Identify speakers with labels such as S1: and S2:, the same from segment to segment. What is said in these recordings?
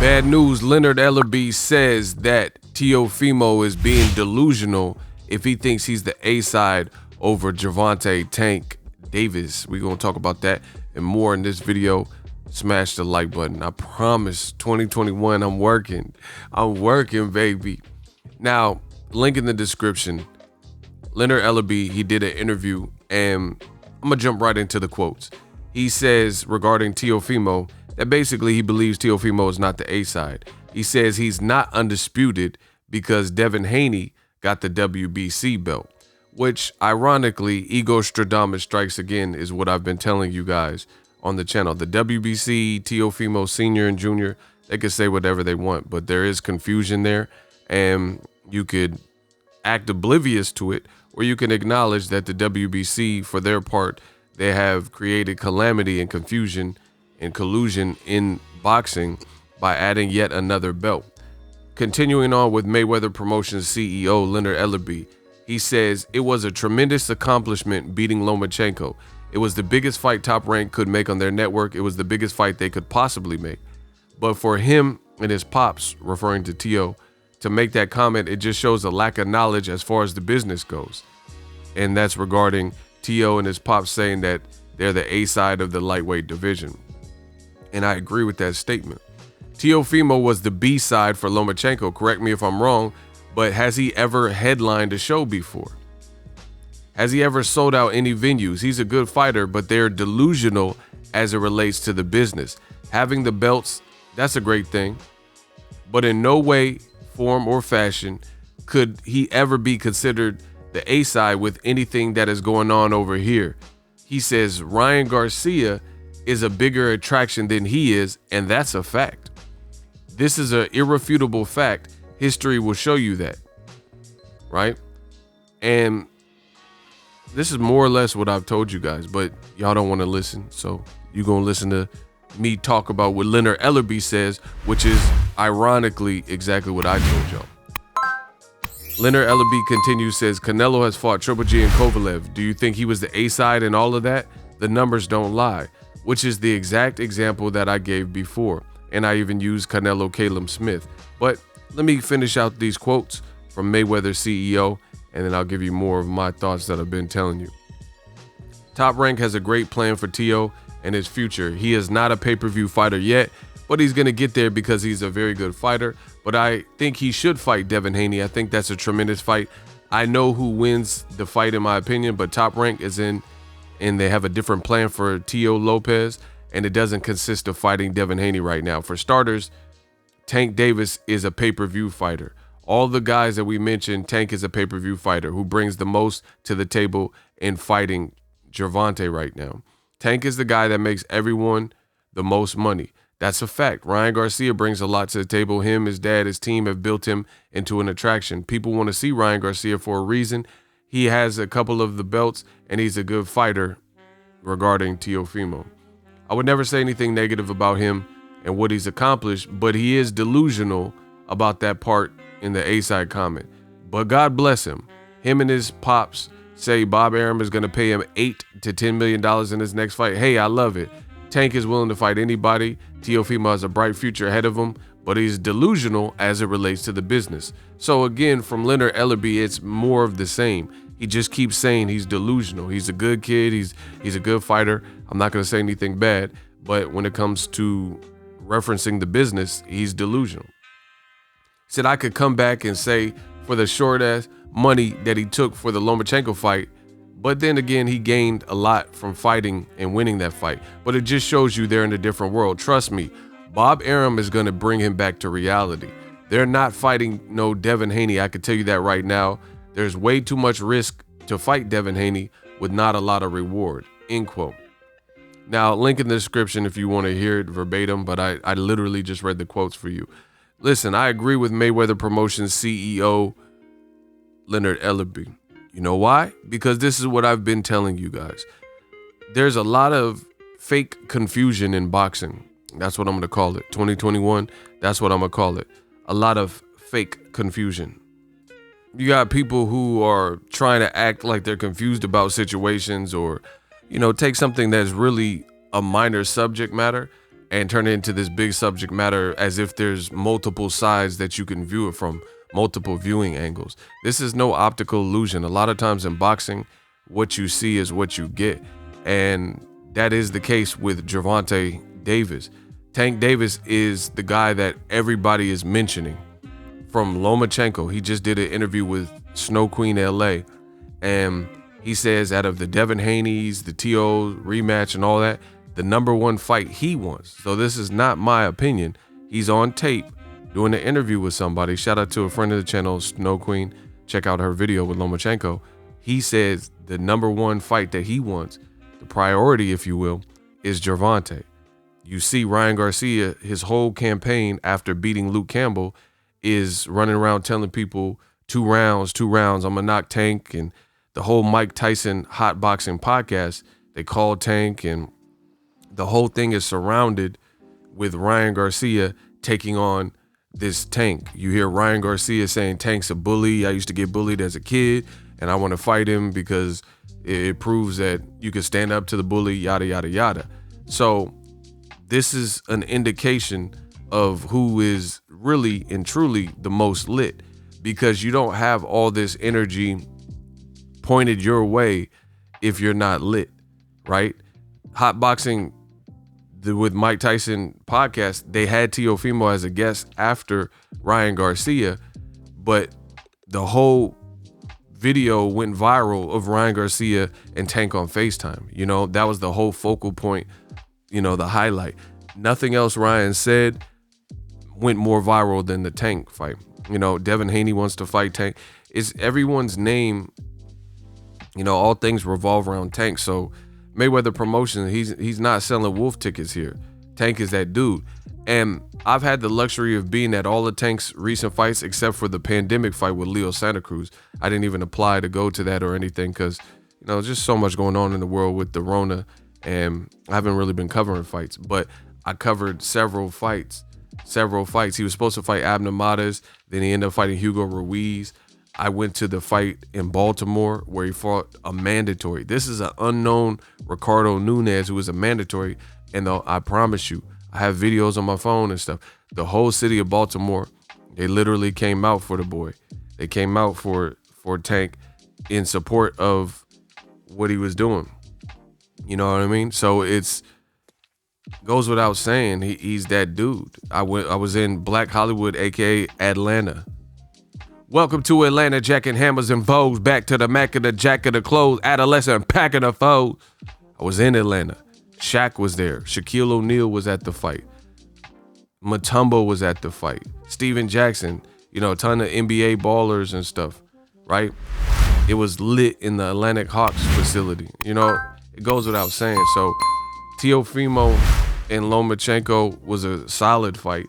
S1: Bad news, Leonard Ellerbe says that Teofimo is being delusional if he thinks he's the A-side over Gervonta Tank Davis. We're going to talk about that and more in this video. Smash the like button. I promise 2021, I'm working. I'm working, baby. Now, link in the description. Leonard Ellerbe, he did an interview, and I'm going to jump right into the quotes. He says regarding Teofimo that basically he believes Teofimo is not the A-side. He says he's not undisputed because Devin Haney got the WBC belt, which ironically, Ego Stradamus strikes again is what I've been telling you guys on the channel. The WBC, Teofimo Sr. and Jr., they could say whatever they want, but there is confusion there, and you could act oblivious to it, or you can acknowledge that the WBC, for their part, they have created calamity and confusion and collusion in boxing by adding yet another belt. Continuing on with Mayweather Promotions CEO Leonard Ellerbe, he says it was a tremendous accomplishment beating Lomachenko. It was the biggest fight Top Rank could make on their network. It was the biggest fight they could possibly make. But for him and his pops, referring to Teo, to make that comment, it just shows a lack of knowledge as far as the business goes. And that's regarding Teo and his pops saying that they're the A-side of the lightweight division. And I agree with that statement. Teofimo was the B-side for Lomachenko. Correct me if I'm wrong, but has he ever headlined a show before? Has he ever sold out any venues? He's a good fighter, but they're delusional as it relates to the business. Having the belts, that's a great thing, but in no way, form, or fashion could he ever be considered the A-side with anything that is going on over here. He says Ryan Garcia is a bigger attraction than he is, and that's a fact. This is an irrefutable fact. History will show you that, right? And this is more or less what I've told you guys, but y'all don't want to listen, so you're going to listen to me talk about what Leonard Ellerbe says, which is ironically exactly what I told y'all. Leonard Ellerbe continues, says, Canelo has fought Triple G and Kovalev. Do you think he was the A-side and all of that? The numbers don't lie, which is the exact example that I gave before. And I even used Canelo Caleb Smith. But let me finish out these quotes from Mayweather CEO, and then I'll give you more of my thoughts that I've been telling you. Top Rank has a great plan for Teo and his future. He is not a pay-per-view fighter yet, but he's going to get there because he's a very good fighter. But I think he should fight Devin Haney. I think that's a tremendous fight. I know who wins the fight in my opinion, but Top Rank is in, and they have a different plan for Teo Lopez, and it doesn't consist of fighting Devin Haney right now. For starters, Tank Davis is a pay-per-view fighter. All the guys that we mentioned, Tank is a pay-per-view fighter who brings the most to the table in fighting Gervonta right now. Tank is the guy that makes everyone the most money. That's a fact. Ryan Garcia brings a lot to the table. Him, his dad, his team have built him into an attraction. People want to see Ryan Garcia for a reason. He has a couple of the belts, and he's a good fighter regarding Teofimo. I would never say anything negative about him and what he's accomplished, but he is delusional about that part in the A-side comment. But God bless him. Him and his pops say Bob Arum is going to pay him $8 to $10 million in his next fight. Hey, I love it. Tank is willing to fight anybody. Teofimo has a bright future ahead of him, but he's delusional as it relates to the business. So again, from Leonard Ellerbe, it's more of the same. He just keeps saying he's delusional. He's a good kid. He's a good fighter. I'm not going to say anything bad, but when it comes to referencing the business, he's delusional. He said I could come back and say for the short ass money that he took for the Lomachenko fight, but then again, he gained a lot from fighting and winning that fight. But it just shows you they're in a different world. Trust me, Bob Arum is going to bring him back to reality. They're not fighting no Devin Haney. I can tell you that right now. There's way too much risk to fight Devin Haney with not a lot of reward, end quote. Now, link in the description if you want to hear it verbatim, but I literally just read the quotes for you. Listen, I agree with Mayweather Promotions CEO Leonard Ellerbe. You know why? Because this is what I've been telling you guys. There's a lot of fake confusion in boxing. That's what I'm going to call it. 2021, that's what I'm going to call it. A lot of fake confusion. You got people who are trying to act like they're confused about situations or, take something that's really a minor subject matter and turn it into this big subject matter as if there's multiple sides that you can view it from, multiple viewing angles. This is no optical illusion. A lot of times in boxing, what you see is what you get. And that is the case with Gervonta Davis. Tank Davis is the guy that everybody is mentioning. From Lomachenko, he just did an interview with Snow Queen LA, and he says out of the Devin Haney's, the TO rematch and all that, the number one fight he wants. So this is not my opinion. He's on tape doing an interview with somebody. Shout out to a friend of the channel, Snow Queen. Check out her video with Lomachenko. He says the number one fight that he wants, the priority, if you will, is Gervonta. You see Ryan Garcia, his whole campaign after beating Luke Campbell is running around telling people 2 rounds, I'm gonna knock Tank. And the whole Mike Tyson hot boxing podcast, they call Tank, and the whole thing is surrounded with Ryan Garcia taking on this Tank. You hear Ryan Garcia saying Tank's a bully. I used to get bullied as a kid and I want to fight him because it proves that you can stand up to the bully, yada, yada, yada. So this is an indication of who is really and truly the most lit, because you don't have all this energy pointed your way if you're not lit, right? Hot boxing with Mike Tyson podcast, they had Teofimo as a guest after Ryan Garcia, but the whole video went viral of Ryan Garcia and Tank on FaceTime. You know, that was the whole focal point, you know, the highlight. Nothing else Ryan said went more viral than the Tank fight. You know, Devin Haney wants to fight Tank. It's everyone's name, you know, all things revolve around Tank. So Mayweather Promotions, he's not selling wolf tickets here. Tank is that dude. And I've had the luxury of being at all of Tank's recent fights except for the pandemic fight with Leo Santa Cruz. I didn't even apply to go to that or anything because, you know, just so much going on in the world with the Rona, and I haven't really been covering fights. But I covered several fights. He was supposed to fight Abner Matas, then he ended up fighting Hugo Ruiz. I went to the fight in Baltimore where he fought a mandatory. This is an unknown Ricardo Nunez who was a mandatory. And though I promise you, I have videos on my phone and stuff. The whole city of Baltimore, they literally came out for the boy. They came out for Tank in support of what he was doing. You know what I mean? So it's goes without saying, he's that dude. I was in Black Hollywood, aka Atlanta. Welcome to Atlanta, jacking hammers and bows, back to the Mac of the jack of the clothes, adolescent packing the foes. I was in Atlanta. Shaq was there. Shaquille O'Neal was at the fight. Mutombo was at the fight. Steven Jackson, you know, a ton of NBA ballers and stuff, right? It was lit in the Atlantic Hawks facility. You know, it goes without saying. So Teofimo and Lomachenko was a solid fight.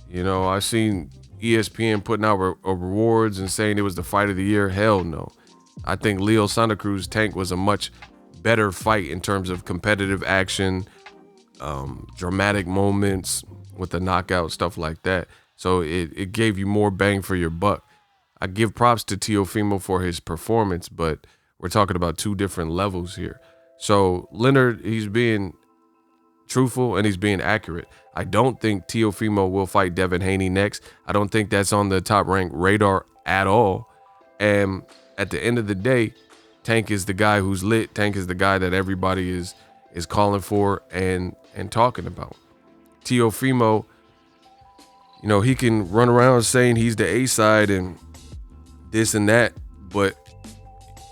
S1: You know, I seen ESPN putting out rewards and saying it was the fight of the year. Hell no. I think Leo Santa Cruz Tank was a much better fight in terms of competitive action, dramatic moments with the knockout, stuff like that. So it gave you more bang for your buck. I give props to Teofimo for his performance, but we're talking about 2 different levels here. So Leonard, he's being truthful and he's being accurate. I don't think Teofimo will fight Devin Haney next. I don't think that's on the top rank radar at all. And at the end of the day, Tank is the guy who's lit. Tank is the guy that everybody is calling for and talking about. Teofimo, you know, he can run around saying he's the A side and this and that, but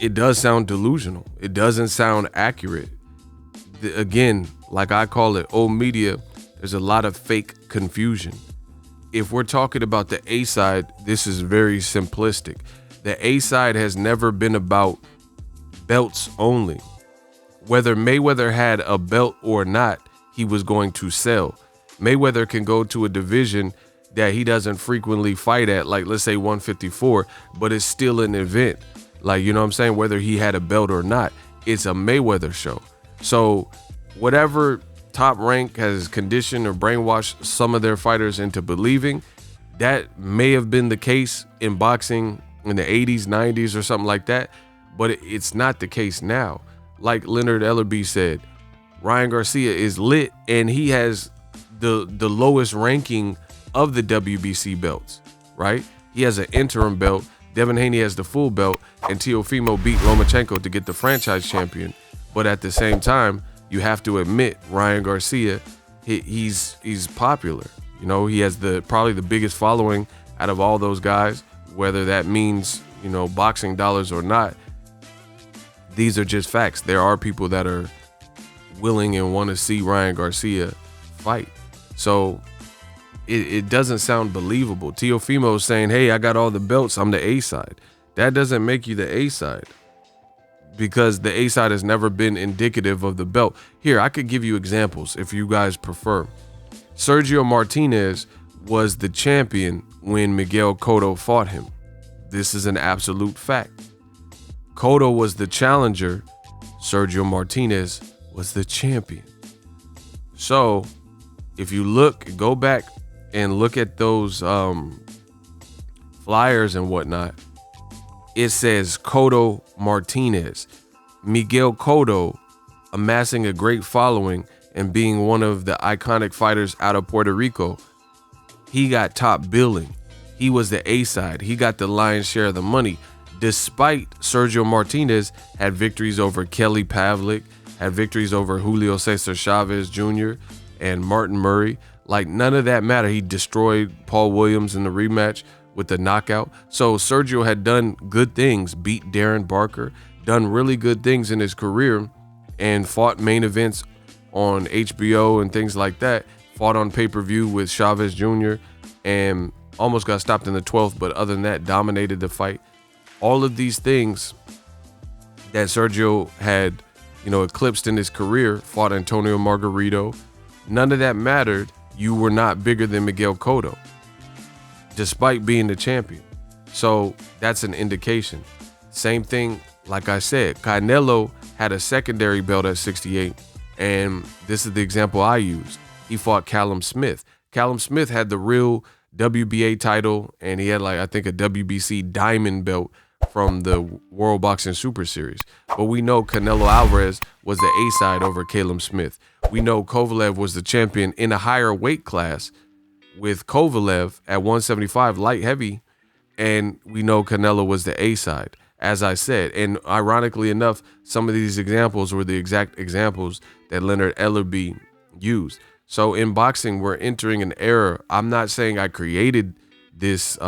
S1: it does sound delusional. It doesn't sound accurate. Again, like I call it, old media, there's a lot of fake confusion. If we're talking about the A side, this is very simplistic. The A side has never been about belts only. Whether Mayweather had a belt or not, he was going to sell. Mayweather can go to a division that he doesn't frequently fight at, like let's say 154, but it's still an event. Like, you know what I'm saying? Whether he had a belt or not, it's a Mayweather show. So whatever top rank has conditioned or brainwashed some of their fighters into believing, that may have been the case in boxing in the 80s, 90s or something like that, but it's not the case now. Like Leonard Ellerbe said, Ryan Garcia is lit and he has the lowest ranking of the WBC belts, right? He has an interim belt. Devin Haney has the full belt, and Teofimo beat Lomachenko to get the franchise champion. But at the same time, you have to admit Ryan Garcia, he's popular. You know, he has probably the biggest following out of all those guys, whether that means, you know, boxing dollars or not. These are just facts. There are people that are willing and want to see Ryan Garcia fight. So it doesn't sound believable. Teofimo is saying, hey, I got all the belts, I'm the A side. That doesn't make you the A side, because the A side has never been indicative of the belt. Here, I could give you examples if you guys prefer. Sergio Martinez was the champion when Miguel Cotto fought him. This is an absolute fact. Cotto was the challenger. Sergio Martinez was the champion. So if you go back and look at those flyers and whatnot, it says Cotto Martinez. Miguel Cotto amassing a great following and being one of the iconic fighters out of Puerto Rico. He got top billing. He was the A side. He got the lion's share of the money. Despite Sergio Martinez had victories over Kelly Pavlik, had victories over Julio Cesar Chavez Jr. and Martin Murray. Like, none of that mattered. He destroyed Paul Williams in the rematch with the knockout. So Sergio had done good things, beat Darren Barker, done really good things in his career, and fought main events on HBO and things like that. Fought on pay-per-view with Chavez Jr. and almost got stopped in the 12th, but other than that, dominated the fight. All of these things that Sergio had, you know, eclipsed in his career, fought Antonio Margarito, none of that mattered. You were not bigger than Miguel Cotto, despite being the champion. So that's an indication. Same thing, like I said, Canelo had a secondary belt at 68, and this is the example I used. He fought Callum Smith. Callum Smith had the real WBA title, and he had, like, I think a WBC diamond belt from the World Boxing Super Series. But we know Canelo Alvarez was the A side over Callum Smith. We know Kovalev was the champion in a higher weight class with Kovalev at 175 light heavy, and we know Canelo was the A side, as I said. And ironically enough, some of these examples were the exact examples that Leonard Ellerbe used. So in boxing, we're entering an era. I'm not saying I created this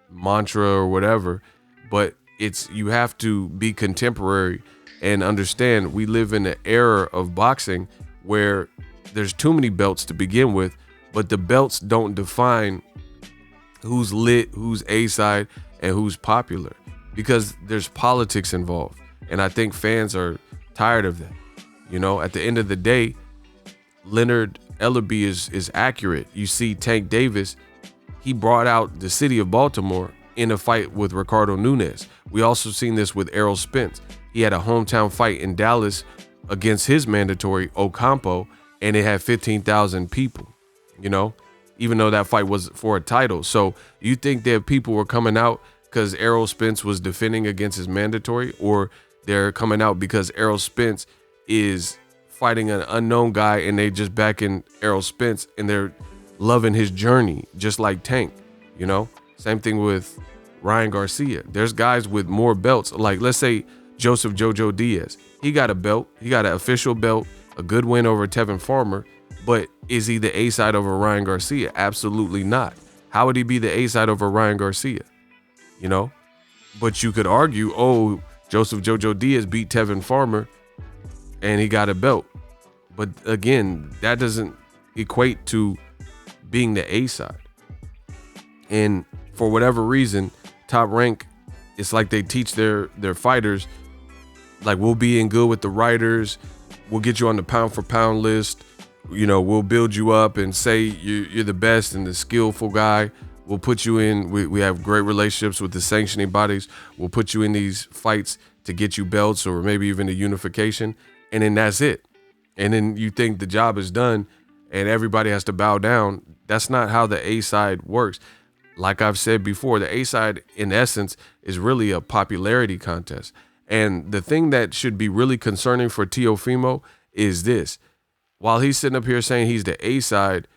S1: mantra or whatever, but you have to be contemporary and understand we live in an era of boxing where there's too many belts to begin with, but the belts don't define who's lit, who's A side, and who's popular, because there's politics involved. And I think fans are tired of that. You know, at the end of the day, Leonard Ellerbe is accurate. You see Tank Davis, he brought out the city of Baltimore in a fight with Ricardo Nunes. We also seen this with Errol Spence. He had a hometown fight in Dallas against his mandatory Ocampo, and it had 15,000 people, you know, even though that fight was for a title. So you think that people were coming out because Errol Spence was defending against his mandatory, or they're coming out because Errol Spence is fighting an unknown guy and they just backing Errol Spence and they're loving his journey, just like Tank, you know? Same thing with Ryan Garcia. There's guys with more belts. Like, let's say Joseph Jojo Diaz. He got a belt. He got an official belt, a good win over Tevin Farmer. But is he the A side over Ryan Garcia? Absolutely not. How would he be the A side over Ryan Garcia? You know? But you could argue, oh, Joseph Jojo Diaz beat Tevin Farmer and he got a belt. But again, that doesn't equate to being the A side. And for whatever reason, Top Rank, it's like they teach their fighters, like, we'll be in good with the writers, we'll get you on the pound for pound list, you know, we'll build you up and say you're the best and the skillful guy. We'll put you in, we have great relationships with the sanctioning bodies. We'll put you in these fights to get you belts or maybe even a unification. And then that's it. And then you think the job is done and everybody has to bow down. That's not how the A side works. Like I've said before, the A side in essence is really a popularity contest. And the thing that should be really concerning for Teofimo is this. while he's sitting up here saying he's the A side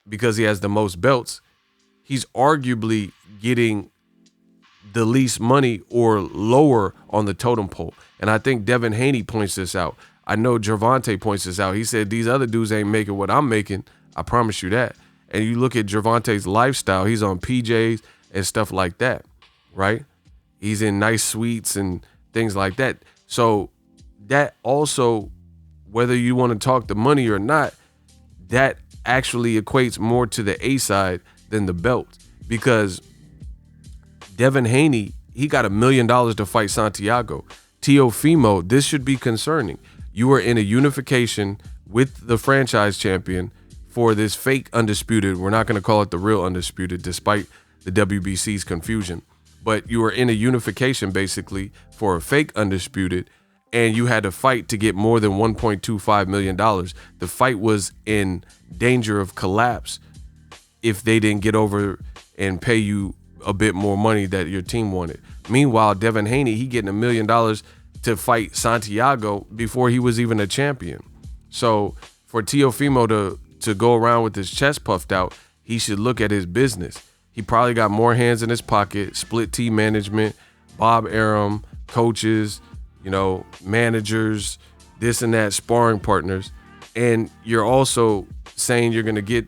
S1: because he has the most belts, he's arguably getting the least money or lower on the totem pole. And I think Devin Haney points this out. I know Gervonta points this out. He said, these other dudes ain't making what I'm making. I promise you that. And you look at Gervonta's lifestyle, he's on PJs and stuff like that, right? He's in nice suites and things like that. So that also, whether you want to talk the money or not, that actually equates more to the A side than the belt, because Devin Haney, he got $1 million to fight Santiago. Teofimo, this should be concerning. You are in a unification with the franchise champion for this fake undisputed. We're not going to call it the real undisputed, despite the WBC's confusion. But you are in a unification basically for a fake undisputed, and you had to fight to get more than $1.25 million. The fight was in danger of collapse if they didn't get over and pay you a bit more money that your team wanted. Meanwhile, Devin Haney, he getting $1 million to fight Santiago before he was even a champion. So for Teofimo to go around with his chest puffed out, he should look at his business. He probably got more hands in his pocket, split team management, Bob Arum, coaches, managers, this and that, sparring partners. And you're also saying you're going to get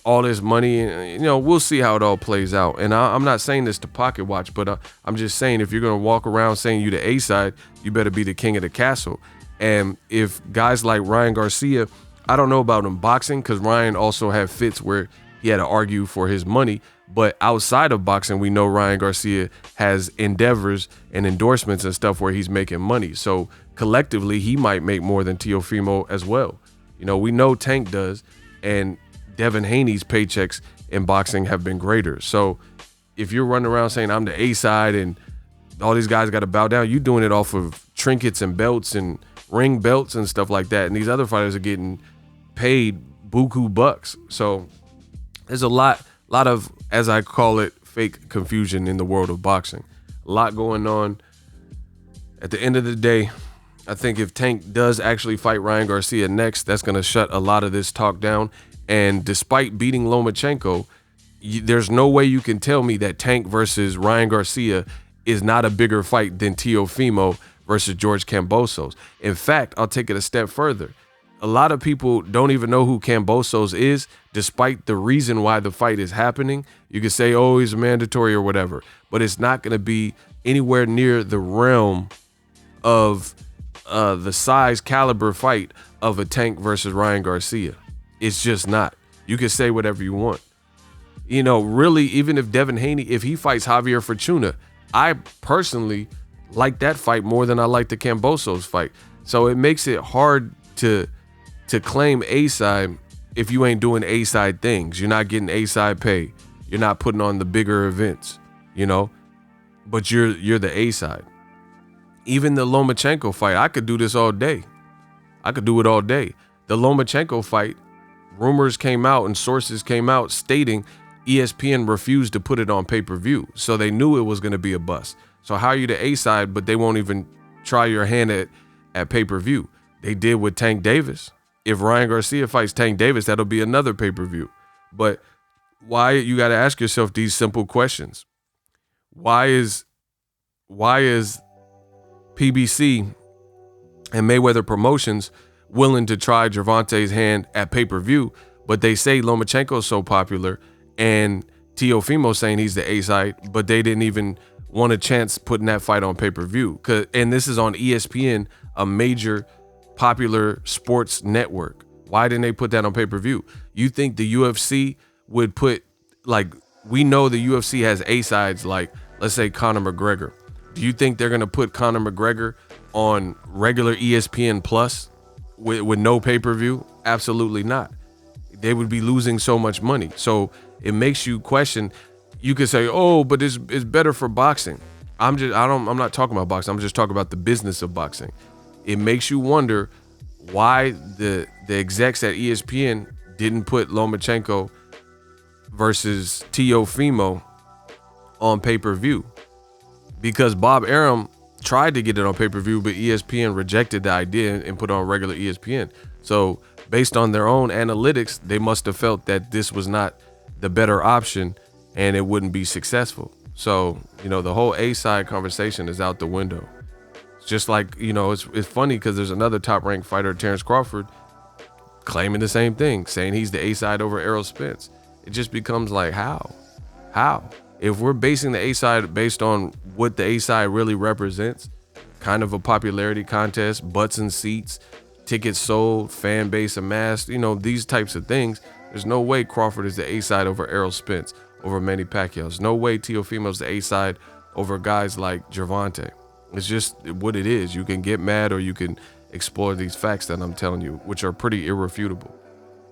S1: all this money, and we'll see how it all plays out. And I'm not saying this to pocket watch, but I'm just saying, if you're going to walk around saying you the A side, you better be the king of the castle. And if guys like Ryan Garcia, I don't know about him boxing, because Ryan also had fits where he had to argue for his money. But outside of boxing, we know Ryan Garcia has endeavors and endorsements and stuff where he's making money. So collectively, he might make more than Teofimo as well. We know Tank does, and Devin Haney's paychecks in boxing have been greater. So if you're running around saying I'm the A side and all these guys got to bow down, you're doing it off of trinkets and belts and ring belts and stuff like that. And these other fighters are getting paid buku bucks. So there's a lot of, as I call it, fake confusion in the world of boxing. A lot going on. At the end of the day, I think if Tank does actually fight Ryan Garcia next, that's going to shut a lot of this talk down. And despite beating Lomachenko, there's no way you can tell me that Tank versus Ryan Garcia is not a bigger fight than Teofimo versus George Kambosos. In fact, I'll take it a step further. A lot of people don't even know who Kambosos is, despite the reason why the fight is happening. You could say, oh, he's mandatory or whatever, but it's not going to be anywhere near the realm of the size caliber fight of a Tank versus Ryan Garcia. It's just not. You can say whatever you want. Really, even if Devin Haney, if he fights Javier Fortuna, I personally like that fight more than I like the Kambosos fight. So it makes it hard to claim A-side if you ain't doing A-side things. You're not getting A-side pay. You're not putting on the bigger events, but you're the A-side. Even the Lomachenko fight, I could do this all day. I could do it all day. The Lomachenko fight, rumors came out and sources came out stating ESPN refused to put it on pay-per-view. So they knew it was going to be a bust. So how are you the A-side, but they won't even try your hand at pay-per-view? They did with Tank Davis. If Ryan Garcia fights Tank Davis, that'll be another pay-per-view. But why, you got to ask yourself these simple questions. Why is PBC and Mayweather Promotions willing to try Gervonta's hand at pay-per-view, but they say Lomachenko's so popular and Teofimo saying he's the A-side, but they didn't even want a chance putting that fight on pay-per-view? And this is on ESPN, a major popular sports network. Why didn't they put that on pay-per-view? You think the UFC would put, we know the UFC has A-sides like, let's say, Conor McGregor. Do you think they're going to put Conor McGregor on regular ESPN Plus with no pay-per-view? Absolutely not. They would be losing so much money. So it makes you question. You could say, oh, but it's better for boxing. I'm not talking about boxing. I'm just talking about the business of boxing. It makes you wonder why the execs at ESPN didn't put Lomachenko versus Teofimo on pay-per-view. Because Bob Arum tried to get it on pay-per-view, but ESPN rejected the idea and put it on regular ESPN. So based on their own analytics, they must have felt that this was not the better option and it wouldn't be successful. So, you know, the whole A-side conversation is out the window. It's just like, you know, it's funny because there's another top-ranked fighter, Terrence Crawford, claiming the same thing, saying he's the A-side over Errol Spence. It just becomes like, how? If we're basing the A-side based on what the A-side really represents, kind of a popularity contest, butts and seats, tickets sold, fan base amassed, you know, these types of things, there's no way Crawford is the A-side over Errol Spence, over Manny Pacquiao. There's no way Teofimo's the A-side over guys like Gervonta. It's just what it is. You can get mad or you can explore these facts that I'm telling you, which are pretty irrefutable.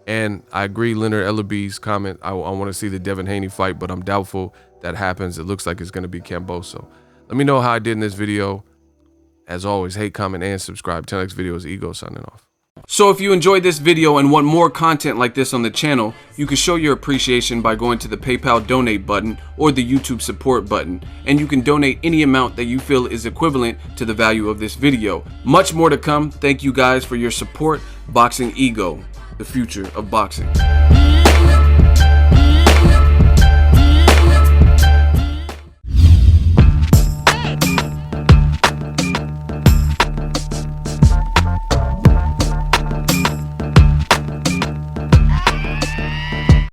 S1: And I agree, Leonard Ellerbe's comment, I want to see the Devin Haney fight, but I'm doubtful that happens. It looks like it's going to be Camboso. Let me know how I did in this video. As always, hate, comment, and subscribe. Till next video is Ego signing off. So if you enjoyed this video and want more content like this on the channel, you can show your appreciation by going to the PayPal donate button or the YouTube support button, and you can donate any amount that you feel is equivalent to the value of this video. Much more to come. Thank you guys for your support. Boxingego, the future of boxing.